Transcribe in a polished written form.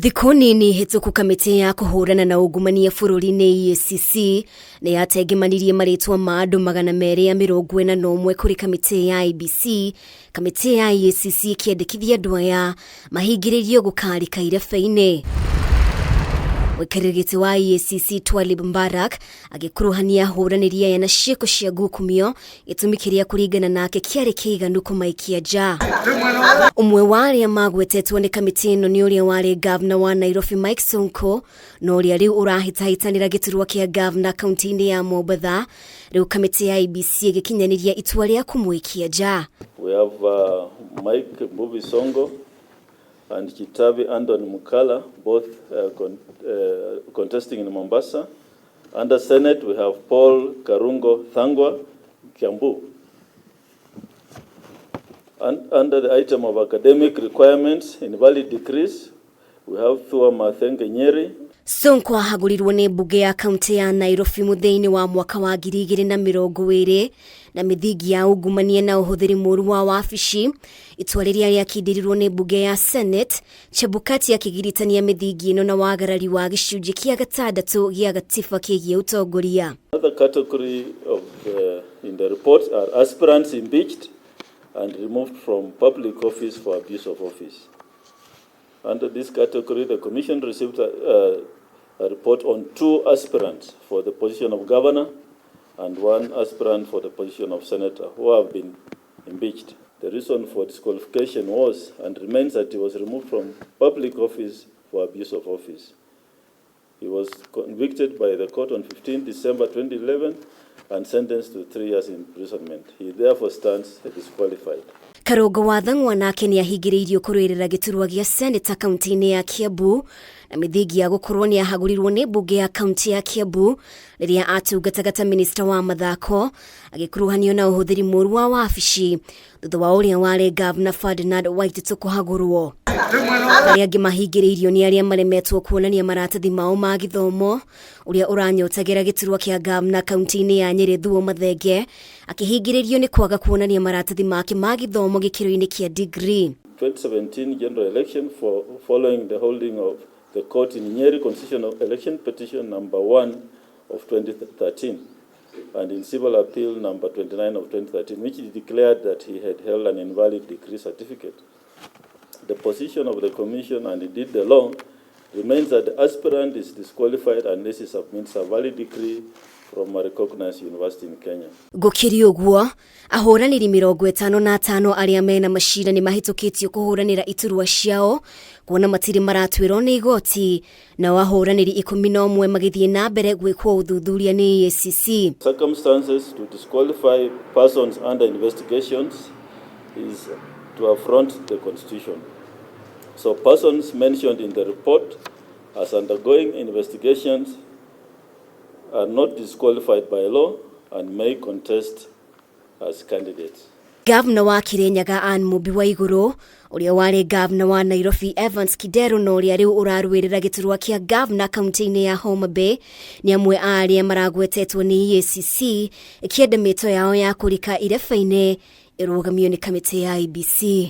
Thikũ nini hĩtũku kamĩtĩ ya kũhũrana na ungumania bũrũri-inĩ IEBC nĩ yatengemanirie marĩtwa ma andũ 241 kũrĩ kamĩtĩ ya IEBC. Kamĩtĩ ya IEBC ĩkĩendekithia andũ aya mahingiriirio gũkarĩka irebe-inĩ. Mwĩkarĩri wa IEBC Twalib Mbarak agĩkuruhania ahũranĩri aya na ciĩko cia ngukumio gĩtũmi kĩrĩa kũringana nake kĩarĩ kĩiganu kũmaikia nja. Umwe wa arĩa magwetetwo nĩ kamĩtĩ ĩno nĩ ũrĩa warĩ gavana wa Nairobi Mike Sonko, na ũrĩa rĩu ũrahĩtahĩtanĩra gĩturwa kĩa gavana kaunti-inĩ ya Mombasa. Rĩu kamĩtĩ ya IEBC ĩgĩkinyanĩria itua rĩa kũmũikia nja. We have Mike Sonko and Chitabi Anthony Mukala, both contesting in Mombasa. Under Senate, we have Paul Karungo Thang'wa, Kiambu. And under the item of academic requirements, invalid decrees, we have Thang'wa Nyeri. Sonko ahagũrirwo nĩ mbunge ya kaunti ya Nairobi mũthia-inĩ wa mwaka wa 2020 na mĩthingi ya ungumania na ũhũthĩri mũũru wa wabici. Itua rĩrĩa rĩakindĩrirwo nĩ mbunge ya Senate, Chebukati akĩgiritania mĩthingi ĩno na wagarari wa gĩcunjĩ kĩa 6 gĩa gatiba kĩgiĩ ũtongoria. Another category of in the report are aspirants impeached and removed from public office for abuse of office. Under this category, the Commission received a report on 2 aspirants for the position of governor and 1 aspirant for the position of senator who have been impeached. The reason for disqualification was and remains that he was removed from public office for abuse of office. He was convicted by the court on 15 December 2011 and sentenced to 3 years imprisonment. He therefore stands disqualified. Karungo wa Thang'wa nake nĩ ahingiriirio kũrũĩrĩra gĩturwa gĩa seneta kaunti-inĩ ya Kiambu, na mĩthingi ya gũkorwo nĩ ahagũrirwo nĩ mbunge ya kaunti ya Kiambu rĩrĩa atungataga ta minista wa mathako, agĩkuruhanio na ũhũthĩri mũũru wa wabici thutha wa ũrĩa warĩ gavana Ferdinand Waititu kũhagũrwo. Arĩa angĩ mahingĩrĩirio nĩ arĩa maremetwo kuonania maratathi mao ma gĩthomo, ũrĩa ũranyotagĩra gĩturwa kĩa gavana kaunti-inĩ ya Nyeri Thuo Mathenge akĩhingĩrĩrio nĩ kwaga kuonania maratathi make ma gĩthomo gĩkĩro-inĩ kĩa degree. 2017 general election following the holding of the court in Nyeri constitutional election petition number 1 of 2013 and in civil appeal number 29 of 2013, which declared that he had held an invalid degree certificate. The position of the commission and indeed the law remains that the aspirant is disqualified unless he submits a valid degree from a recognized university in Kenya. Gũkĩrĩ ũguo, ahũranĩri 55 arĩa mena macira nĩ mahĩtũkĩtio kũhũranĩra iturwa ciao kuona matirĩ maratuĩrwo nĩ igoti, na ahũranĩri 11 magĩthiĩ na mbere gwĩkwo ũthuthuria nĩ IEBC. Circumstances to disqualify persons under investigations is to affront the constitution. So persons mentioned in the report as undergoing investigations are not disqualified by law and may contest as candidates. Gavana wa Kirinyaga Anne Mũmbi wa igũrũ, ũrĩa warĩ gavana wa Nairobi Evans Kidero na ũrĩa rĩu ũrarũĩrĩra gĩturwa kĩa gavana kaunti-inĩ ya Homa Bay nĩ amwe a arĩa maragwetetwo nĩ IEBC ĩkĩenda mĩto yao ya kũrika irebe-inĩ ĩrũgamio nĩ kamĩtĩ ya IEBC.